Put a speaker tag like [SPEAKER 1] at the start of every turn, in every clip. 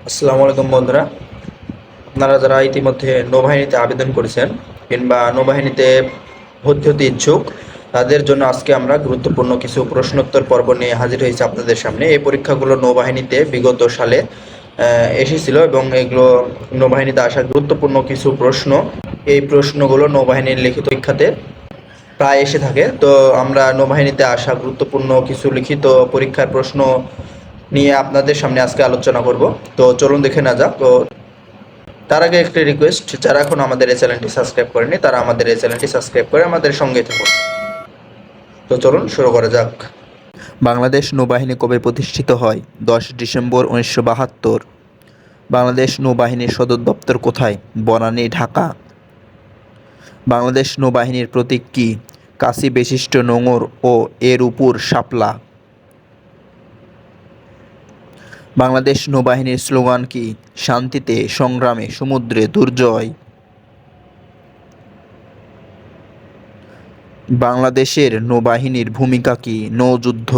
[SPEAKER 1] আসসালামু আলাইকুম বন্ধুরা। আপনারা যারা ইতিমধ্যে নৌবাহিনীতে আবেদন করেছেন কিংবা নৌবাহিনীতে ভর্তি হতে ইচ্ছুক, তাদের জন্য আজকে আমরা গুরুত্বপূর্ণ কিছু প্রশ্নোত্তর পর্ব নিয়ে হাজির হয়েছি আপনাদের সামনে। এই পরীক্ষাগুলো নৌবাহিনীতে বিগত সালে এসেছিল এবং এগুলো নৌবাহিনীতে আসা গুরুত্বপূর্ণ কিছু প্রশ্ন। এই প্রশ্নগুলো নৌবাহিনীর লিখিত পরীক্ষাতে প্রায় এসে থাকে। তো আমরা নৌবাহিনীতে আসা গুরুত্বপূর্ণ কিছু লিখিত পরীক্ষার প্রশ্ন নিয়ে আপনাদের সামনে আজকে আলোচনা করব। তো চলুন দেখে না যাক। তো তার আগে একটি রিকোয়েস্ট, যারা এখন আমাদের এই চ্যানেলটি সাবস্ক্রাইব করেনি তারা আমাদের এই চ্যানেলটি সাবস্ক্রাইব করে আমাদের সঙ্গে থাকুন। তো চলুন শুরু করা যাক। বাংলাদেশ নৌবাহিনী কবে প্রতিষ্ঠিত হয়? 10 ডিসেম্বর 1972। বাংলাদেশ নৌবাহিনীর সদর দপ্তর কোথায়? বনানী, ঢাকা। বাংলাদেশ নৌবাহিনীর প্রতীক কি? কাঁচি বিশিষ্ট নোঙর ও এর উপর শাপলা। বাংলাদেশ নৌবাহিনীর স্লোগান কি? শান্তিতে সংগ্রামে সমুদ্রে দুর্জয়। বাংলাদেশের নৌবাহিনীর ভূমিকা কি? নৌযুদ্ধ।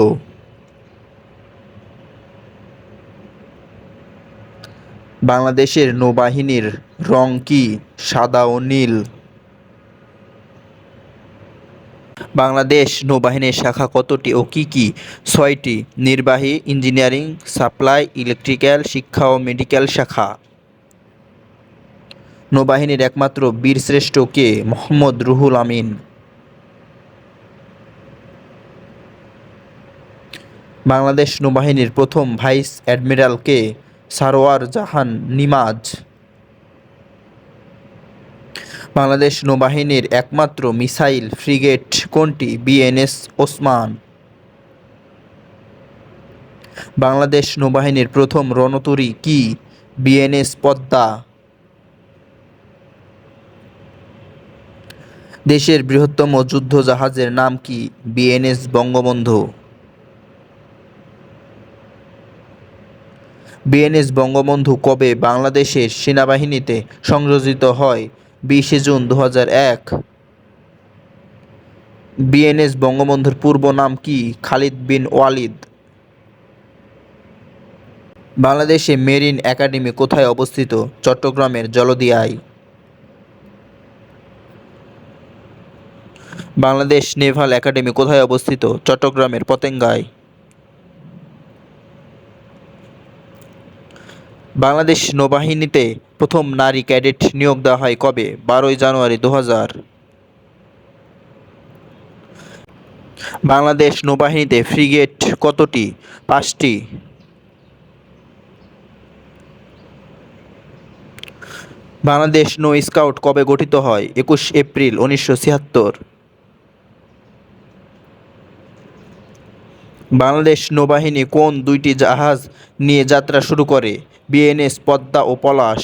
[SPEAKER 1] বাংলাদেশের নৌবাহিনীর রং কি? সাদা ও নীল। বাংলাদেশ নৌবাহিনীর শাখা কতটি ও কি কি? 6টি। নির্বাহী, ইঞ্জিনিয়ারিং, সাপ্লাই, ইলেকট্রিক্যাল, শিক্ষা ও মেডিকেল শাখা। নৌবাহিনীর একমাত্র বীরশ্রেষ্ঠ কে? মোহাম্মদ রুহুল আমিন। বাংলাদেশ নৌবাহিনীর প্রথম ভাইস অ্যাডমিরাল কে? সারোয়ার জাহান নিমাজ। বাংলাদেশ নৌবাহিনীর একমাত্র মিসাইল ফ্রিগেট কোনটি? বিএনএস ওসমান। বাংলাদেশ নৌবাহিনীর প্রথম রণতরী কি? বিএনএস পদ্মা। দেশের বৃহত্তম যুদ্ধ জাহাজের নাম কি? বিএনএস বঙ্গবন্ধু। বিএনএস বঙ্গবন্ধু কবে বাংলাদেশের সেনাবাহিনীতে সংযোজিত হয়? 20 জুন 2001। বিএনএস বঙ্গবন্ধুর পূর্ব নাম কি? খালিদ বিন ওয়ালিদ। বাংলাদেশে মেরিন একাডেমি কোথায় অবস্থিত? চট্টগ্রামের জলদিয়ায়। বাংলাদেশ নেভাল একাডেমি কোথায় অবস্থিত? চট্টগ্রামের পতেঙ্গায়। বাংলাদেশ নৌবাহিনীতে প্রথম নারী ক্যাডেট নিয়োগ দেওয়া হয় কবে? 12 জানুয়ারি 2000। বাংলাদেশ নৌবাহিনীতে ফ্রিগেট কতটি? 5টি। বাংলাদেশ নৌ স্কাউট কবে গঠিত হয়? 21 এপ্রিল 1976। বাংলাদেশ নৌবাহিনী কোন দুইটি জাহাজ নিয়ে যাত্রা শুরু করে? বিএনএস পদ্মা ও পলাশ।